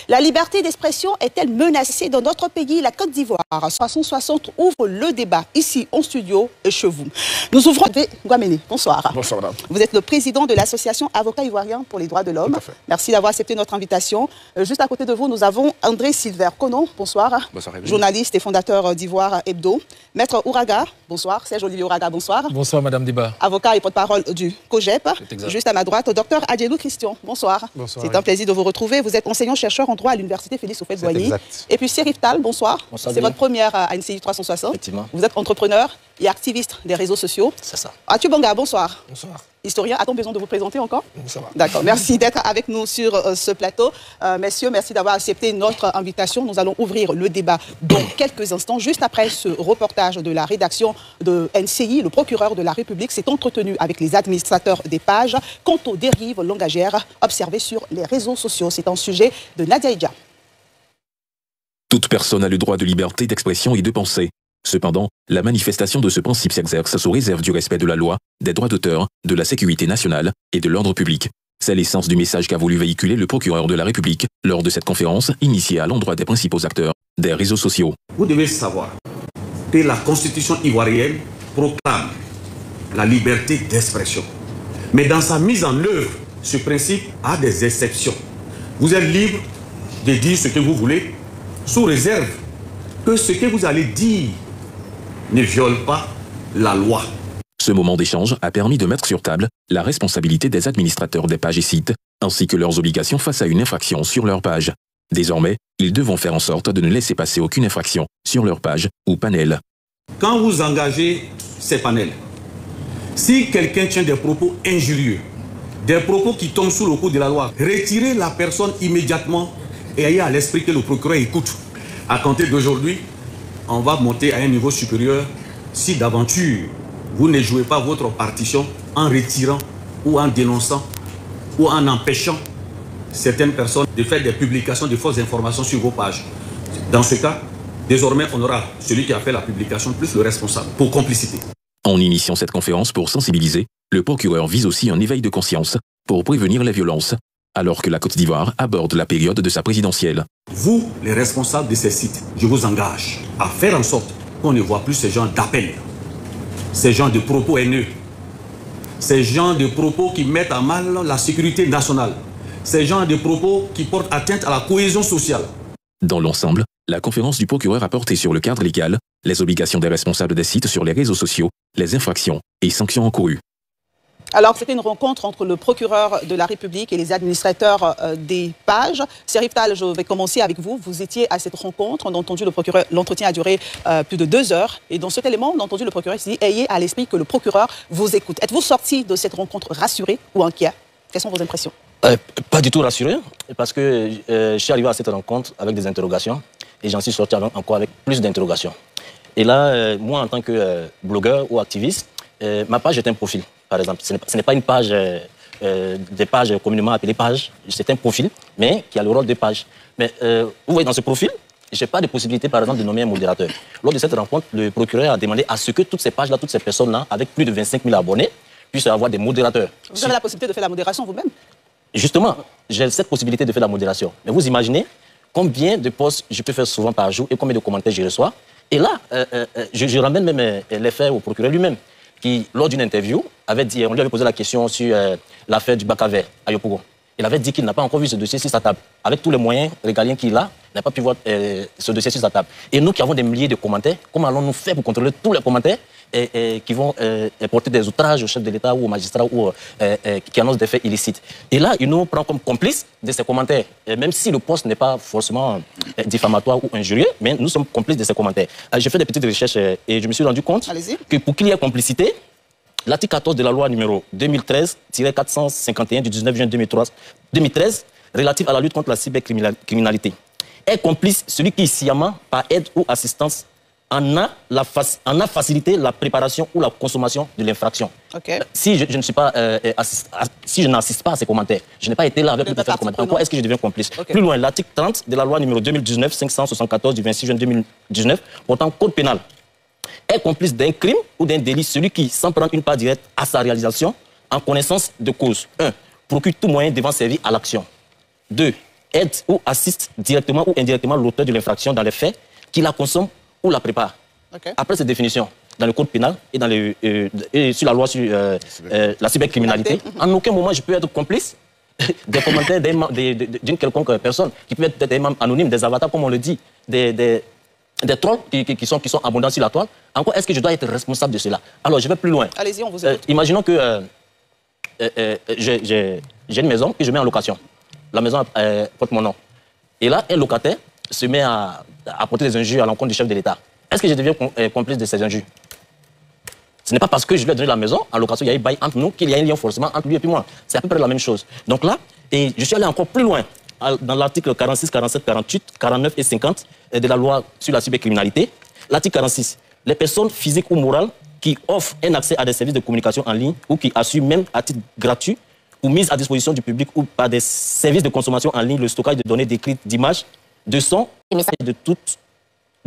La liberté d'expression est-elle menacée dans notre pays, la Côte d'Ivoire? 360 ouvre le débat ici en studio et chez vous. Nous ouvrons Guamene. Bonsoir. Bonsoir, madame. Vous êtes le président de l'association Avocats Ivoiriens pour les droits de l'homme. Merci d'avoir accepté notre invitation. Juste à côté de vous, nous avons André Silver Kono. Bonsoir. Bonsoir. Journaliste et fondateur d'Ivoire Hebdo. Maître Ouraga. Bonsoir. Serge Olivier Ouraga. Bonsoir. Bonsoir, madame Diba. Avocat et porte-parole du COGEP. Juste à ma droite, docteur Adjelou Christian. Bonsoir. Bonsoir. C'est un plaisir de vous retrouver. Vous êtes enseignant-chercheur en droit à l'université Félix Houphouët-Boigny. Et puis Serif Tal, bonsoir. Bonsoir. C'est votre première à NCI 360. Effectivement. Vous êtes entrepreneur et activiste des réseaux sociaux. C'est ça. Atu Banga, bonsoir. Bonsoir. Historien, a-t-on besoin de vous présenter encore? Ça va. D'accord, merci d'être avec nous sur ce plateau. Messieurs, merci d'avoir accepté notre invitation. Nous allons ouvrir le débat dans quelques instants. Juste après ce reportage de la rédaction de NCI, le procureur de la République s'est entretenu avec les administrateurs des pages quant aux dérives langagières observées sur les réseaux sociaux. C'est un sujet de Nadia Idja. Toute personne a le droit de liberté d'expression et de pensée. Cependant, la manifestation de ce principe s'exerce sous réserve du respect de la loi, des droits d'auteur, de la sécurité nationale et de l'ordre public. C'est l'essence du message qu'a voulu véhiculer le procureur de la République lors de cette conférence initiée à l'endroit des principaux acteurs des réseaux sociaux. Vous devez savoir que la Constitution ivoirienne proclame la liberté d'expression. Mais dans sa mise en œuvre, ce principe a des exceptions. Vous êtes libre de dire ce que vous voulez, sous réserve que ce que vous allez dire ne viole pas la loi. Ce moment d'échange a permis de mettre sur table la responsabilité des administrateurs des pages et sites, ainsi que leurs obligations face à une infraction sur leur page. Désormais, ils devront faire en sorte de ne laisser passer aucune infraction sur leur page ou panel. Quand vous engagez ces panels, si quelqu'un tient des propos injurieux, des propos qui tombent sous le coup de la loi, retirez la personne immédiatement et ayez à l'esprit que le procureur écoute. À compter d'aujourd'hui, on va monter à un niveau supérieur si d'aventure vous ne jouez pas votre partition en retirant ou en dénonçant ou en empêchant certaines personnes de faire des publications de fausses informations sur vos pages. Dans ce cas, désormais, on aura celui qui a fait la publication plus le responsable pour complicité. En initiant cette conférence pour sensibiliser, le procureur vise aussi un éveil de conscience pour prévenir les violences, alors que la Côte d'Ivoire aborde la période de sa présidentielle. Vous, les responsables de ces sites, je vous engage à faire en sorte qu'on ne voit plus ces gens d'appel, ces gens de propos haineux, ces gens de propos qui mettent à mal la sécurité nationale, ces gens de propos qui portent atteinte à la cohésion sociale. Dans l'ensemble, la conférence du procureur a porté sur le cadre légal, les obligations des responsables des sites sur les réseaux sociaux, les infractions et sanctions encourues. Alors, c'était une rencontre entre le procureur de la République et les administrateurs des pages. Serif Tal, je vais commencer avec vous. Vous étiez à cette rencontre. On a entendu le procureur. L'entretien a duré plus de 2 heures. Et dans cet élément, on a entendu le procureur qui dit « Ayez à l'esprit que le procureur vous écoute ». Êtes-vous sorti de cette rencontre rassuré ou inquiet? Quelles sont vos impressions? Pas du tout rassuré, parce que je suis arrivé à cette rencontre avec des interrogations et j'en suis sorti encore avec plus d'interrogations. Et là, moi, en tant que blogueur ou activiste, ma page est un profil. Par exemple, ce n'est pas une page, des pages communément appelées pages, c'est un profil, mais qui a le rôle de page. Mais vous voyez, dans ce profil, je n'ai pas de possibilité, par exemple, de nommer un modérateur. Lors de cette rencontre, le procureur a demandé à ce que toutes ces pages-là, toutes ces personnes-là, avec plus de 25 000 abonnés, puissent avoir des modérateurs. Vous avez la possibilité de faire la modération vous-même? Justement, j'ai cette possibilité de faire la modération. Mais vous imaginez combien de posts je peux faire souvent par jour et combien de commentaires je reçois. Et là, je ramène même les faits au procureur lui-même, qui, lors d'une interview, avait dit, on lui avait posé la question sur l'affaire du bac à verre à Yopougon. Il avait dit qu'il n'a pas encore vu ce dossier sur sa table. Avec tous les moyens régaliens qu'il a, il n'a pas pu voir ce dossier sur sa table. Et nous qui avons des milliers de commentaires, comment allons-nous faire pour contrôler tous les commentaires qui vont porter des outrages au chef de l'État ou au magistrat ou qui annoncent des faits illicites? Et là, il nous prend comme complices de ces commentaires. Et même si le poste n'est pas forcément diffamatoire ou injurieux, mais nous sommes complices de ces commentaires. J'ai fait des petites recherches et je me suis rendu compte que pour qu'il y ait complicité, l'article 14 de la loi numéro 2013-451 du 19 juin 2013, relative à la lutte contre la cybercriminalité, est complice celui qui, sciemment, par aide ou assistance, en a facilité la préparation ou la consommation de l'infraction. Si je ne suis pas, si je n'assiste pas à ces commentaires, je n'ai pas été là avec le faire commentaire. Pourquoi est-ce que je deviens complice? Plus loin, l'article 30 de la loi numéro 2019-574 du 26 juin 2019 portant code pénal est complice d'un crime ou d'un délit celui qui, sans prendre une part directe à sa réalisation, en connaissance de cause, 1. procure tout moyen devant servir à l'action. 2. aide ou assiste directement ou indirectement l'auteur de l'infraction dans les faits, qui la consomme ou la prépare. Okay. Après cette définition, dans le code pénal et, dans et sur la loi sur la cybercriminalité, en aucun moment je peux être complice des commentaires d'une quelconque personne, qui peut être des membres anonymes, des avatars, comme on le dit, des trolls qui sont abondants sur la toile. Encore, est-ce que je dois être responsable de cela? Alors, je vais plus loin. Allez-y, on vous écoute. Imaginons que j'ai une maison que je mets en location. La maison porte mon nom. Et là, un locataire se met à porter des injures à l'encontre du chef de l'État. Est-ce que je deviens complice de ces injures? Ce n'est pas parce que je lui ai donné la maison en location, il y a un bail entre nous, qu'il y a un lien forcément entre lui et puis moi. C'est à peu près la même chose. Donc là, et je suis allé encore plus loin dans l'article 46, 47, 48, 49 et 50 de la loi sur la cybercriminalité. L'article 46, les personnes physiques ou morales qui offrent un accès à des services de communication en ligne ou qui assurent même à titre gratuit ou mise à disposition du public ou par des services de consommation en ligne le stockage de données d'écrits, d'images, de sons et messages de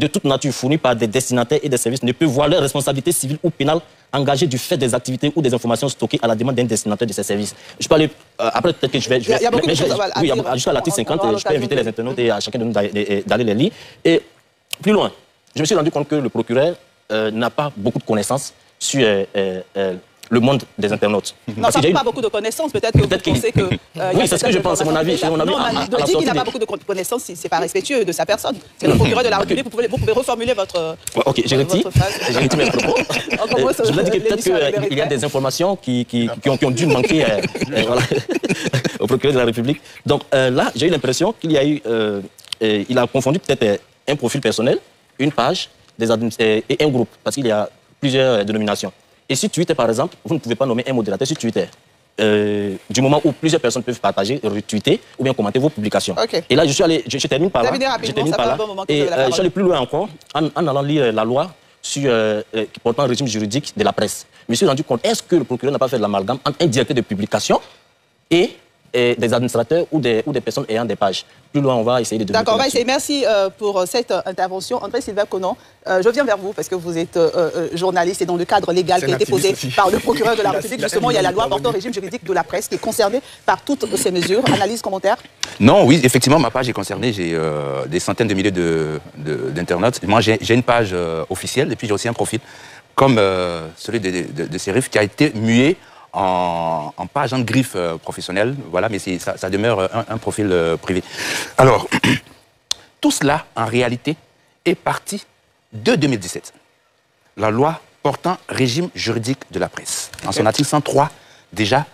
toute nature fournis par des destinataires et des services ne peut voir leur responsabilité civile ou pénale engagée du fait des activités ou des informations stockées à la demande d'un destinataire de ces services. Je peux aller, après peut-être que je vais... Il y a beaucoup de choses à dire. Oui, jusqu'à l'article 50, je peux inviter les internautes et à chacun de nous d'aller les lire. Et plus loin, je me suis rendu compte que le procureur n'a pas beaucoup de connaissances sur le monde des internautes. Non, ça n'a pas beaucoup de connaissances. Peut-être que vous pensez que... oui, c'est ce que je pense, c'est mon avis. Non, de dire qu'il n'a pas beaucoup de connaissances, ce n'est pas respectueux de sa personne. C'est le procureur de la République, vous pouvez reformuler votre... Ok, j'ai retiré mes propos. Je voulais dire que peut-être qu'il y a des informations qui ont dû manquer au procureur de la République. Donc là, j'ai eu l'impression qu'il y a eu... il a confondu peut-être un profil personnel, une page et un groupe, parce qu'il y a plusieurs dénominations. Et sur Twitter, par exemple, vous ne pouvez pas nommer un modérateur sur Twitter. Du moment où plusieurs personnes peuvent partager, retweeter ou bien commenter vos publications. Okay. Et là, je termine par là. Je suis allé plus loin encore en allant lire la loi sur portant le régime juridique de la presse. Je me suis rendu compte, est-ce que le procureur n'a pas fait de l'amalgame entre un directeur de publication et des administrateurs ou des personnes ayant des pages? Plus loin, on va essayer de... D'accord, on va essayer. Merci pour cette intervention. André-Sylvain Conon, je viens vers vous parce que vous êtes journaliste et dans le cadre légal qui a été posé par le procureur de la République. Justement, il y a la loi portant régime juridique de la presse qui est concernée par toutes ces mesures. Analyse, commentaire? Non, oui, effectivement, ma page est concernée. J'ai des centaines de milliers d'internautes. Moi, j'ai une page officielle et puis j'ai aussi un profil comme celui de Serif qui a été mué en page en griffe professionnelle, voilà, mais ça demeure un profil privé. Alors, tout cela, en réalité, est parti de 2017. La loi portant régime juridique de la presse. En son article 103, déjà,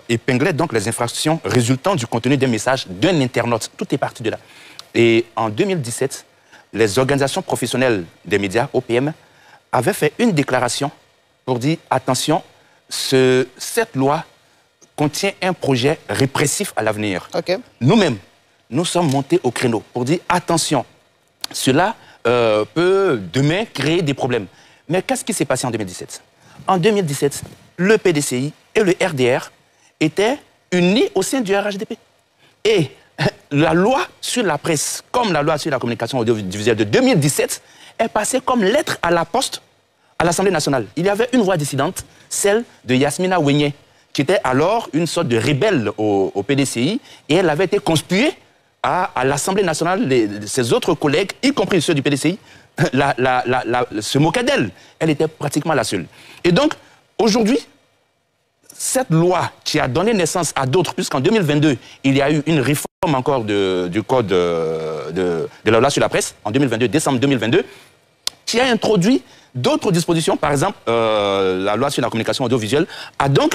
épinglait donc les infractions résultant du contenu d'un message d'un internaute. Tout est parti de là. Et en 2017, les organisations professionnelles des médias, OPM, avaient fait une déclaration pour dire, attention, cette loi contient un projet répressif à l'avenir. Okay. Nous-mêmes, nous sommes montés au créneau pour dire attention, cela peut demain créer des problèmes. Mais qu'est-ce qui s'est passé en 2017? En 2017, le PDCI et le RDR étaient unis au sein du RHDP. Et la loi sur la presse, comme la loi sur la communication audiovisuelle de 2017, est passée comme lettre à la poste à l'Assemblée nationale. Il y avait une voix dissidente, celle de Yasmina Wenye, qui était alors une sorte de rebelle au PDCI, et elle avait été conspuée à l'Assemblée nationale. Ses autres collègues, y compris ceux du PDCI, se moquaient d'elle. Elle était pratiquement la seule. Et donc, aujourd'hui, cette loi qui a donné naissance à d'autres, puisqu'en 2022, il y a eu une réforme encore du code de la loi sur la presse, en 2022, décembre 2022, qui a introduit d'autres dispositions. Par exemple, la loi sur la communication audiovisuelle a donc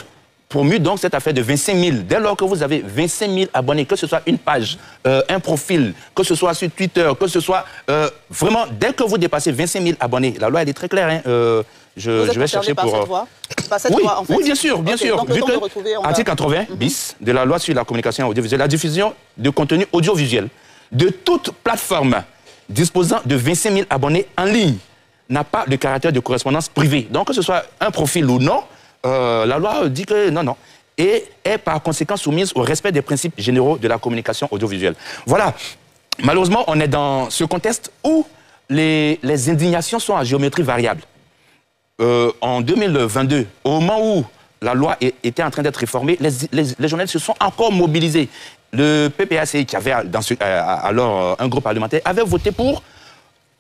promu donc cette affaire de 25 000. Dès lors que vous avez 25 000 abonnés, que ce soit une page, un profil, que ce soit sur Twitter, que ce soit vraiment, dès que vous dépassez 25 000 abonnés, la loi elle est très claire. Hein, je vais chercher pour... Cette voie cette loi, en fait. Oui, bien sûr, bien sûr. Vu que, article 80 bis de la loi sur la communication audiovisuelle, la diffusion de contenu audiovisuel de toute plateforme disposant de 25 000 abonnés en ligne n'a pas le caractère de correspondance privée. Donc, que ce soit un profil ou non, la loi dit que non, non. Et est par conséquent soumise au respect des principes généraux de la communication audiovisuelle. Voilà. Malheureusement, on est dans ce contexte où les indignations sont à géométrie variable. En 2022, au moment où la loi était en train d'être réformée, les journalistes se sont encore mobilisés. le PPACI, qui avait alors un groupe parlementaire, avait voté pour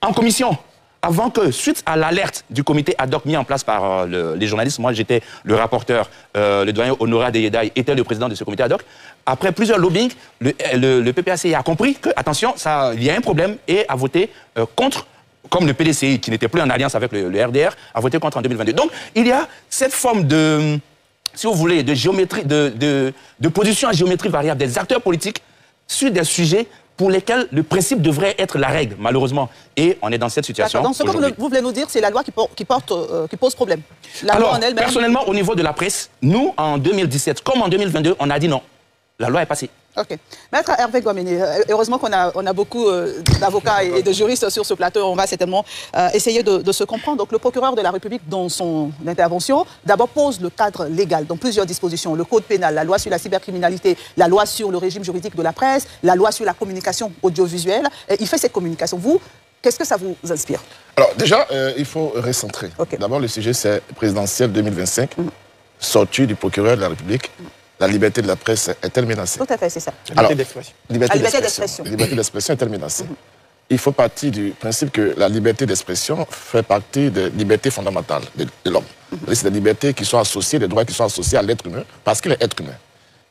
en commission. Avant que, suite à l'alerte du comité ad hoc mis en place par les journalistes, moi j'étais le rapporteur, le doyen Honoré Adeyedaï était le président de ce comité ad hoc. Après plusieurs lobbying, le PPACI a compris que, attention, il y a un problème et a voté contre, comme le PDCI, qui n'était plus en alliance avec le RDR, a voté contre en 2022. Donc, il y a cette forme de, si vous voulez, de géométrie, de position à géométrie variable des acteurs politiques sur des sujets pour lesquels le principe devrait être la règle, malheureusement. Et on est dans cette situation. Donc, ce que vous voulez nous dire, c'est la loi qui pose problème. Alors, personnellement, au niveau de la presse, nous, en 2017, comme en 2022, on a dit non. La loi est passée. OK. Maître Hervé Guaméné, heureusement qu'on a beaucoup d'avocats et de juristes sur ce plateau. On va certainement essayer de se comprendre. Donc, le procureur de la République, dans son intervention, d'abord pose le cadre légal dans plusieurs dispositions. Le code pénal, la loi sur la cybercriminalité, la loi sur le régime juridique de la presse, la loi sur la communication audiovisuelle. Il fait cette communication. Vous, qu'est-ce que ça vous inspire? Alors, déjà, il faut recentrer. Okay. D'abord, le sujet, c'est présidentiel 2025, sortie du procureur de la République. La liberté de la presse est-elle menacée? Tout à fait, c'est ça. Alors, liberté d'expression. La liberté d'expression est-elle menacée? Il faut partir du principe que la liberté d'expression fait partie des libertés fondamentales de l'homme. C'est des libertés qui sont associées, des droits qui sont associés à l'être humain, parce qu'il est être humain.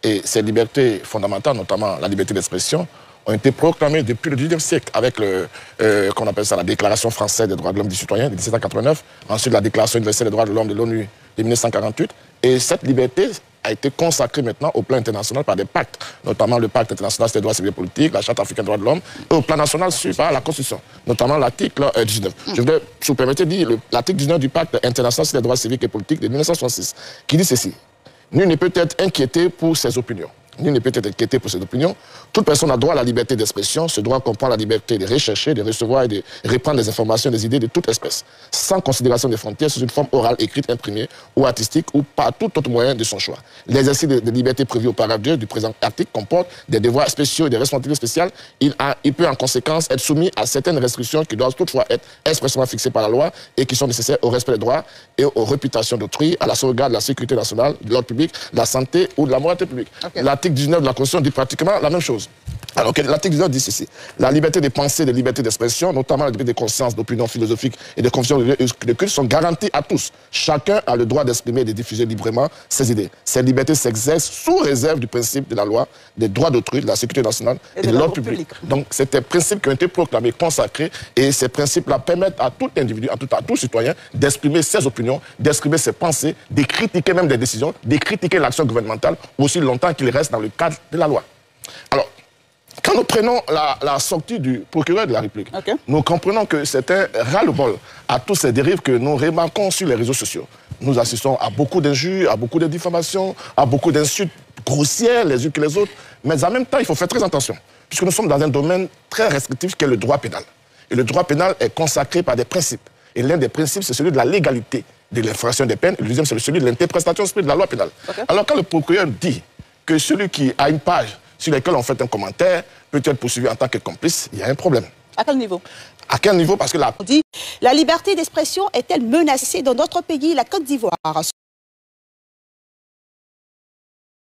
Et ces libertés fondamentales, notamment la liberté d'expression, ont été proclamées depuis le XIXe siècle avec qu'on appelle ça la Déclaration française des droits de l'homme et du citoyen de 1789, ensuite la Déclaration universelle des droits de l'homme de l'ONU de 1948. Et cette liberté a été consacrée maintenant au plan international par des pactes, notamment le pacte international sur les droits civils et politiques, la Charte africaine des droits de l'homme, et au plan national par la Constitution, notamment l'article 19. Je voudrais, si vous permettez, dire l'article 19 du pacte international sur les droits civiques et politiques de 1966, qui dit ceci: nul ne peut être inquiété pour ses opinions. Nul ne peut être inquiété pour ses opinions. Toute personne a droit à la liberté d'expression. Ce droit comprend la liberté de rechercher, de recevoir et de reprendre des informations, des idées de toute espèce, sans considération des frontières, sous une forme orale, écrite, imprimée ou artistique, ou par tout autre moyen de son choix. L'exercice de liberté prévu au paragraphe du présent article comporte des devoirs spéciaux et des responsabilités spéciales. Il peut en conséquence être soumis à certaines restrictions qui doivent toutefois être expressément fixées par la loi et qui sont nécessaires au respect des droits et aux réputations d'autrui, à la sauvegarde de la sécurité nationale, de l'ordre public, de la santé ou de la moralité publique. Okay. L'article 19 de la Constitution dit pratiquement la même chose. Alors que l'article 19 dit ceci: la liberté de pensée, de liberté d'expression, notamment la liberté de conscience, d'opinion philosophique et de conviction de culte, sont garanties à tous. Chacun a le droit d'exprimer et de diffuser librement ses idées. Ces libertés s'exercent sous réserve du principe de la loi, des droits d'autrui, de la sécurité nationale et de l'ordre public. Donc, c'est des principes qui ont été proclamés, consacrés, et ces principes-là permettent à tout individu, à tout citoyen, d'exprimer ses opinions, d'exprimer ses pensées, de critiquer même des décisions, de critiquer l'action gouvernementale aussi longtemps qu'il reste dans le cadre de la loi. Alors, quand nous prenons la sortie du procureur de la République, nous comprenons que c'est un ras-le-bol à toutes ces dérives que nous remarquons sur les réseaux sociaux. Nous assistons à beaucoup d'injures, à beaucoup de diffamations, à beaucoup d'insultes grossières les unes que les autres. Mais en même temps, il faut faire très attention, puisque nous sommes dans un domaine très restrictif qui est le droit pénal. Et le droit pénal est consacré par des principes. Et l'un des principes, c'est celui de la légalité de l'infraction des peines. Et le deuxième, c'est celui de l'interprétation de la loi pénale. Alors quand le procureur dit que celui qui a une page sur laquelle on fait un commentaire peut être poursuivi en tant que complice, il y a un problème. À quel niveau? À quel niveau? Parce que on dit, la liberté d'expression est-elle menacée dans notre pays, la Côte d'Ivoire?